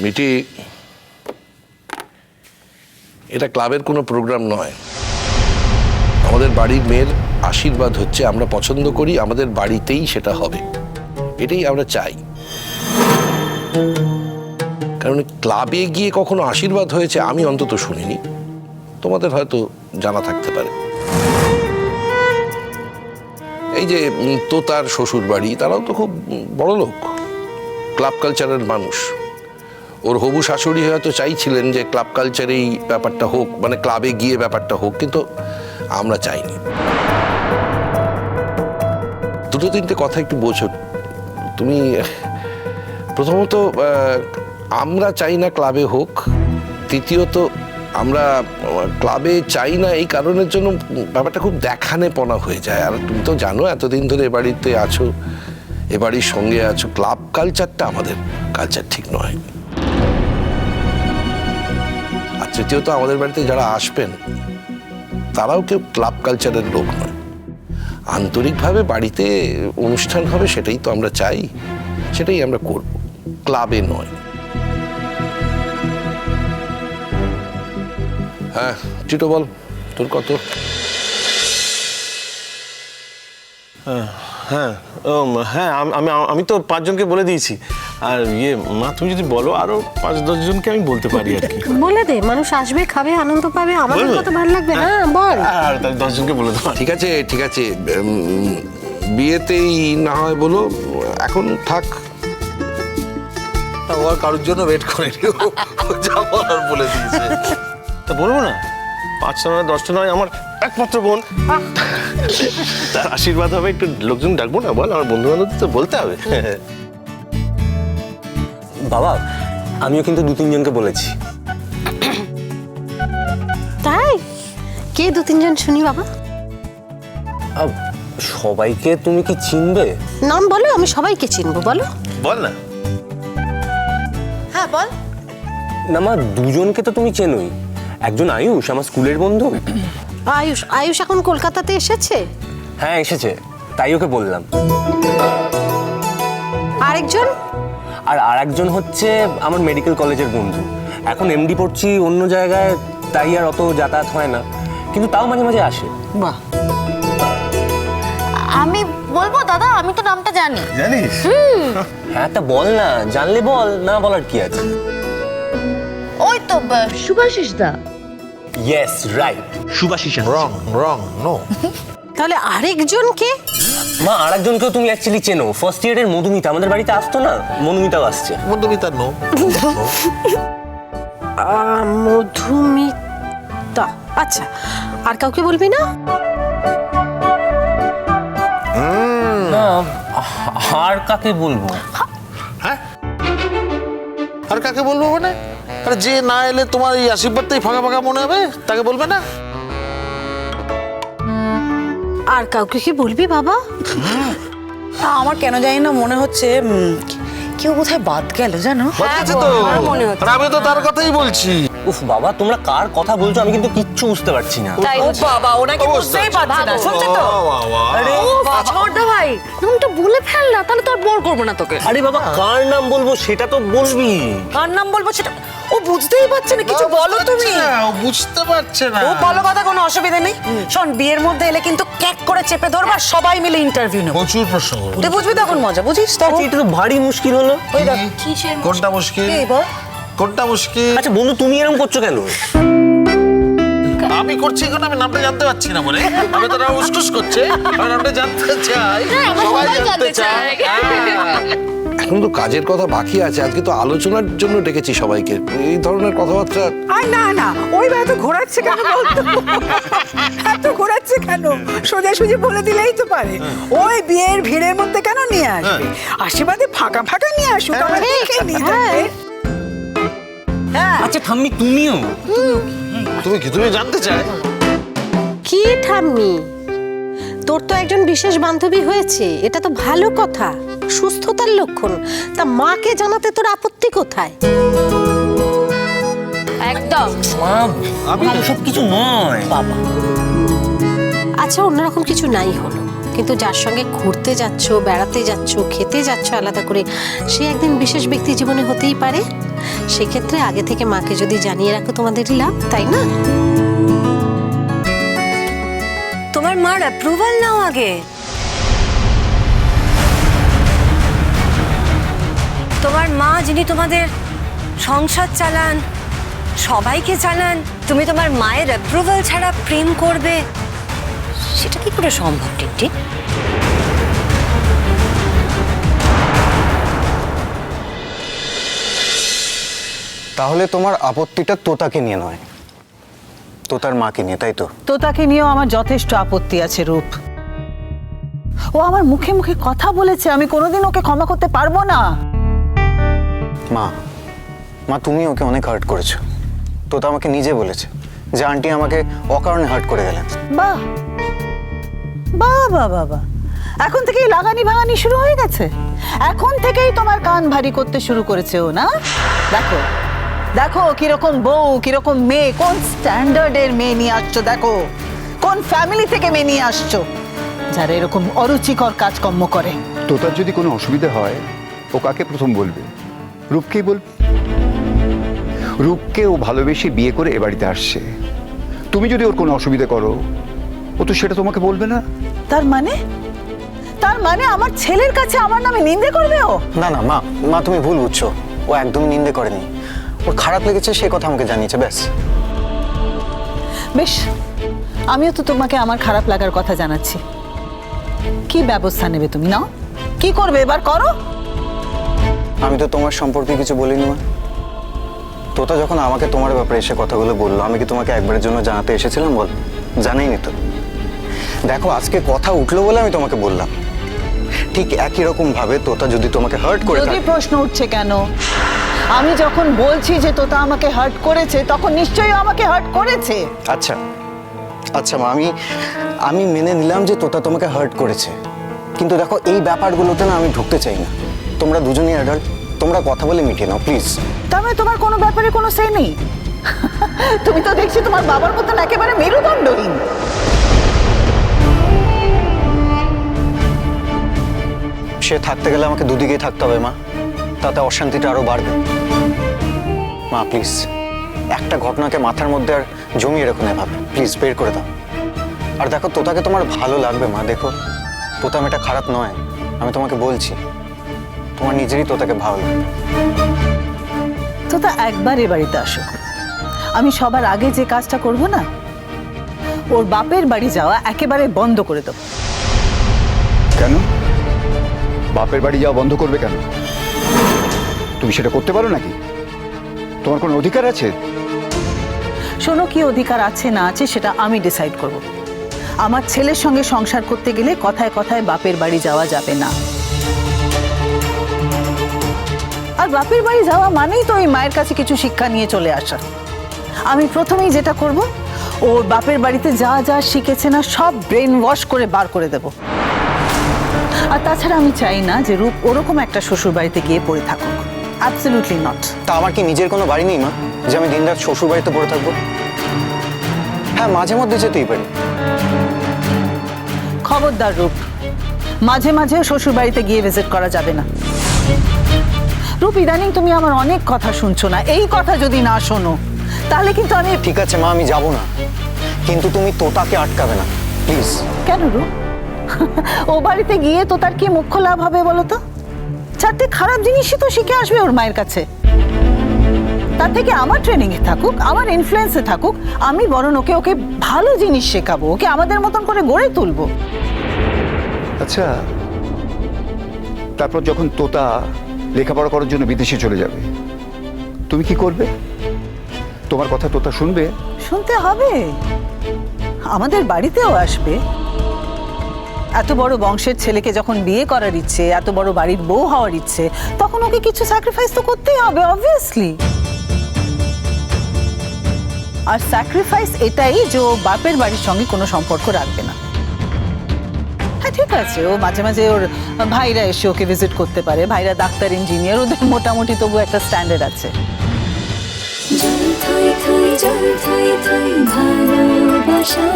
মিটি, এটা ক্লাবের কোনো প্রোগ্রাম নয়। আমাদের বাড়ির মেয়ের আশীর্বাদ হচ্ছে, আমরা পছন্দ করি, আমাদের বাড়িতেই সেটা হবে, এটাই আমরা চাই। কারণ ক্লাবে গিয়ে কখনো আশীর্বাদ হয়েছে আমি অন্তত শুনিনি, তোমাদের হয়তো জানা থাকতে পারে। এই যে তোতার শ্বশুর বাড়ি, তারাও তো খুব বড় লোক, ক্লাব কালচারের মানুষ। ওর হবু শাশুড়ি হয়তো চাইছিলেন যে ক্লাব কালচারেই ব্যাপারটা হোক, মানে ক্লাবে গিয়ে ব্যাপারটা হোক, কিন্তু আমরা চাইনি। দুটো তিনটে কথা একটু বোঝো তুমি। প্রথমত আমরা চাই না ক্লাবে হোক, দ্বিতীয়ত আমরা ক্লাবে চাই না এই কারণের জন্য ব্যাপারটা খুব দেখানেপনা হয়ে যায়। আর তুমি তো জানো, এতদিন ধরে এ বাড়িতে আছো, এ বাড়ির সঙ্গে আছো, ক্লাব কালচারটা আমাদের কালচার ঠিক নয়। আর তৃতীয়ত আমাদের বাড়িতে যারা আসবেন তারাও কেউ ক্লাব কালচারের লোক নয়। আন্তরিকভাবে বাড়িতে অনুষ্ঠান হবে, সেটাই তো আমরা চাই, সেটাই আমরা করব, ক্লাবে নয়। হ্যাঁ টিটো বল, তোর কত? হ্যাঁ হ্যাঁ, আমি তো 5 জনকে বলে দিয়েছি। আর মা, তুমি যদি বলো আরো 5-10 জনকে আমি বলতে পারি আর কি। বলে দে, মানুষ আসবে, খাবে, আনন্দ পাবে, আমাদের কত ভালো লাগবে। হ্যাঁ বল। আর 10 জনকে বলে দাও। ঠিক আছে ঠিক আছে, বিয়েতেই না হয় বলো, এখন থাক। ও আর কারোর জন্য ওয়েট করেনি, ও যা বলার বলে দিয়েছে। তা বলবো না, 5টা নয় 10টা নয়, আমার একমাত্র বোন, তার আশীর্বাদ হবে। একটু লোকজন ডাকবো না? বল, আমার বন্ধু বান্ধব তো বলতে হবে। বাবা, আমিও কিন্তু 2-3 জনকে বলেছি। তাই? কে 2-3 জন শুনি বাবা? সবাইকে তুমি কি চিনবে? নাম বলো, আমি সবাইকে চিনবো। বলো। বল না। হ্যাঁ বল। না মা, 2 জনকে তো তুমি চেনোই। একজন আয়ুষ, আমার স্কুলের বন্ধু। আয়ুষ? আয়ুষ এখন কলকাতাতে এসেছে? হ্যাঁ এসেছে, তাই ওকে বললাম। আরেকজন? আর আরেকজন হচ্ছে আমার মেডিকেল কলেজের বন্ধু। এখন এমডি পড়ছি অন্য জায়গায়, তাই আর অত যাতায়াত হয় না, কিন্তু তাও মাঝে মাঝে আসে। বাহ। আমি বলবো দাদা, আমি তো নামটা জানি। জানিস? হ্যাঁ তা বল না, জানলে বল, না বলার কি আছে? ওই তো শুভাশিস দা। Yes right, Subhashis. Wrong no. তাহলে আরেকজন কে? মা আরেকজনকেও তুমি অ্যাকচুয়ালি চেনো, ফার্স্ট ইয়ারের মধুমিতা, আমাদের বাড়িতে আসতো না, মধুমিতাও আসছে। মধুমিতা নো। মধুমিতা। আচ্ছা, আর কাউকে বলবি না? না, আর কাকে বলবো? হ্যাঁ, আর কাকে বলবো মানে? আরে যে না এলে তোমার এই আশীর্বাদটাই ফাঁকা ফাঁকা মনে হবে, তাকে বলবে না? আর কাউকে কি বলবি বাবা? আমার কেন জানি না মনে হচ্ছে কেউ কোথায় বাদ গেল, জানো? বলছে তো, আর আমি তো তার কথাই বলছি। উফ বাবা, তোমরা কার কথা বলছো আমি কিন্তু কিচ্ছু বুঝতে পারছি না। ও বাবা, ওনাকে বুঝতেই পারছে না, শুনছো তো? আরে ছোটদা ভাই, নামটা বলে ফেল না, তাহলে তো আর বড় করবো না তোকে। আরে বাবা, কার নাম বলবো সেটা তো বলবি। কার নাম বলবো সেটা ও বুঝতেই পারছে না, কিছু বলো তুমি। ও বুঝতে পারছে না। ও বলো কথা, কোনো অসুবিধা নেই। শোন, বিয়ের মধ্যে এলে কিন্তু ক্যাক করে চেপে ধরবা, সবাই মিলে ইন্টারভিউ নেব। প্রচুর প্রশ্ন করবে। তুই বুঝবি তখন মজা, বুঝিস তো? এটা তো ভারী মুশকিল হলো। ওই দেখ, কোনটা মুশকিল? এই বল। কোনটা মুশকিল? আচ্ছা বন্ধু, তুমি এরকম করছো কেন? আমি করছি কেন? আমি নামটা জানতে পারছি না বলে আমি তো উসকুস করছে। আমি নামটা জানতে চাই, সবাই জানতে চায়। এখন তো কাজের কথা বাকি আছে, আজকে তো আলোচনার জন্য ডেকেছি সবাইকে। এই ধরনের কথাবার্তা আর না না, ওই এত ঘোরাচ্ছে কেন বলতো? এত ঘোরাচ্ছে কেন? সোজাসুজি বলে দিলেই তো পারে। ওই বিয়ের ভিড়ের মধ্যে কেন নিয়ে আসবে? আশীর্বাদে ফাঁকা ফাঁকা নিয়ে আসুক, আমরা দেখে নিই তাহলে। আচ্ছা ঠাম্মি, তুমিও? তুমি জানতে চাই? কি ঠাম্মি, তোর তো একজন বিশেষ বান্ধবী হয়েছে, এটা তো ভালো কথা, সুস্থতার লক্ষণ। তা মাকে জানাতে তোর আপত্তি কোথায়? একদম। মা, আমি সব কিছু নয় বাবা। আচ্ছা, অন্যরকম কিছু নাই হলো, কিন্তু যার সঙ্গে ঘুরতে যাচ্ছ, বেড়াতে যাচ্ছ, খেতে যাচ্ছ আলাদা করে, সে একদিন বিশেষ ব্যক্তি জীবনে হতেই পারে। সেক্ষেত্রে আগে থেকে মাকে যদি জানিয়ে রাখো তোমাদেরই লাভ, তাই না? তোমার মার অ্যাপ্রুভাল নাও আগে। তোমার মা যিনি তোমাদের সংসার চালান, সবাইকে চালান, তুমি তোমার মায়ের অ্যাপ্রুভাল ছাড়া প্রেম করবে, সেটা কি করে সম্ভব টিকটিক? তাহলে তোমার আপত্তিটা তোতাকে নিয়ে নয়, তোতার মাকে নিয়ে, তাই তো? তো তাকে নিয়েও আমার যথেষ্ট আপত্তি আছে রূপ। ও আমার মুখে মুখে কথা বলেছে, আমি কোনোদিন ওকে ক্ষমা করতে পারবো না। মা, মা তুমি ওকে অনেক হার্ট করেছো। তোতা আমাকে নিজে বলেছে যে আন্টি আমাকে অকারণে হার্ট করে গেলেন। বাহ বাহ বাহ বাহ বাহ, এখন থেকেই লাগানি ভাঙানি শুরু হয়ে গেছে। এখন থেকেই তোমার কান ভারী করতে শুরু করেছে ও, না? দেখো দেখো কিরকম বউ, কিরকম মেয়ে, কোন স্ট্যান্ডার্ডের মেয়ে নিয়ে আসছো, দেখো কোন ফ্যামিলি থেকে মেয়ে নিয়ে আসছো যারা এরকম অরুচিকর কাজকর্ম করে। তোতার যদি কোনো অসুবিধা হয় ও কাকে প্রথম বলবে? রূপকেই বলবে। রূপকে ও ভালোবেসে বিয়ে করে এ বাড়িতে আসছে। তুমি যদি ওর কোনো অসুবিধা করো ও তো সেটা তোমাকে বলবে না। তার মানে আমার ছেলের কাছে আমার নামে নিন্দে করবে ও? না না মা, মা তুমি ভুল বুঝছো। ও একদমই নিন্দে করেনি, ওর খারাপ লেগেছে সে কথা আমাকে জানিয়েছে, ব্যাস। বেশ, আমিও তো তোমাকে আমার খারাপ লাগার কথা জানাচ্ছি। কি ব্যবস্থা নেবে তুমি, নাও? কি করবে এবার, করো। আমি তো তোমার সম্পর্কে কিছু বলিনি মা। তোতা যখন আমাকে তোমার ব্যাপারে এসে কথাগুলো বললো, আমি কি তোমাকে একবারের জন্য জানাতে এসেছিলাম? বল, জানাইনি তো। দেখো আজকে কথা উঠলো বলে আমি তোমাকে বললাম। ঠিক একই রকম ভাবে তোতা যদি তোমাকে হার্ট করে যদি প্রশ্ন উঠছে কেন? আমি যখন বলছি যে তোতা আমাকে হার্ট করেছে, তখন নিশ্চয়ই আমাকে হার্ট করেছে। আচ্ছা আচ্ছা মা, আমি মেনে নিলাম যে তোতা তোমাকে হার্ট করেছে, কিন্তু দেখো এই ব্যাপারগুলোতে না আমি ঢুকতে চাই না। তোমরা দুজনেই অ্যাডাল্ট, তোমরা কথা বলে মিটিয়ে নাও প্লিজ। তার মানে তোমার কোনো ব্যাপারে কোনো সে নেই? তুমি তো দেখছি তোমার বাবার মতন একেবারে মেরুদণ্ডহীন। সে থাকতে গেলে আমাকে দুদিকেই থাকতে হবে মা, তাতে অশান্তিটা আরো বাড়বে। মা প্লিজ, একটা ঘটনাকে মাথার মধ্যে আর জমিয়ে রেখো না ভাবে, প্লিজ বের করে দাও। আর দেখো তোতাকে তোমার ভালো লাগবে মা, দেখো তোতা মেয়েটা খারাপ নয়, আমি তোমাকে বলছি, তোমার নিজেরই তোতাকে ভালো লাগবে। তোতা একবার এ বাড়িতে আসুক, আমি সবার আগে যে কাজটা করব না, ওর বাপের বাড়ি যাওয়া একেবারে বন্ধ করে দেবো। কেন বাপের বাড়ি যাওয়া বন্ধ করবে কেন? তুমি সেটা করতে পারো নাকি? তোমার কোনো অধিকার আছে? শোনো, কি অধিকার আছে না আছে সেটা আমি ডিসাইড করব। আমার ছেলের সঙ্গে সংসার করতে গেলে কথায় কথায় বাপের বাড়ি যাওয়া যাবে না। আর বাপের বাড়ি যাওয়া মানেই তো ওই মায়ের কাছে কিছু শিক্ষা নিয়ে চলে আসা। আমি প্রথমেই যেটা করব, ওর বাপের বাড়িতে যা যা শিখেছে না সব ব্রেন ওয়াশ করে বার করে দেব। আর তাছাড়া আমি চাই না যে রূপ ওরকম একটা শ্বশুর বাড়িতে গিয়ে পড়ে থাকুক। Absolutely not. তা আমার কি নিজের কোনো বাড়ি নেই মা, যে আমি দিনরাত শ্বশুর বাড়িতে পড়ে থাকবো? হ্যাঁ মাঝে মধ্যে যেতেই পারি। খবরদার রূপ, মাঝে মাঝেও শ্বশুর বাড়িতে গিয়ে ভিজিট করা যাবে না। রূপ, ইদানিং তুমি আমার অনেক কথা শুনছো না, এই কথা যদি না শোনো তাহলে কিন্তু আমি। ঠিক আছে মা, আমি যাব না, কিন্তু তুমি তোতাকে আটকাবে না প্লিজ। কেন রূপ? ও বাড়িতে গিয়ে তো তার কি মুখ্য লাভ হবে বলো তো? চারটে খারাপ জিনিসই তো শিখে আসবে ওর মায়ের কাছে। তার থেকে আমার ট্রেনিং এ থাকুক, আমার ইনফ্লুয়েন্সে থাকুক, আমি বরং ওকে ভালো জিনিস শেখাবো, ওকে আমাদের মতন করে গড়ে তুলবো। আচ্ছা, তারপর যখন তোতা লেখাপড়া করার জন্য বিদেশে চলে যাবে, তুমি কি করবে? তোমার কথা তোতা শুনবে? শুনতে হবে, আমাদের বাড়িতেও আসবে। এত বড় বংশের ছেলেকে যখন বিয়ে করার ইচ্ছে, এত বড় বাড়ির বউ হওয়ার ইচ্ছে, তখন ওকে কিছু স্যাক্রিফাইস তো করতেই হবে অবভিয়াসলি। আর স্যাক্রিফাইস এটাই যে ও বাপের বাড়ির সঙ্গে কোনো সম্পর্ক রাখবে না। হ্যাঁ ঠিক আছে, ও মাঝে মাঝে ওর ভাইরা এসে ওকে ভিজিট করতে পারে, ভাইরা ডাক্তার ইঞ্জিনিয়ার, ওদের মোটামুটি তবু একটা স্ট্যান্ডার্ড আছে। ভালোবাসা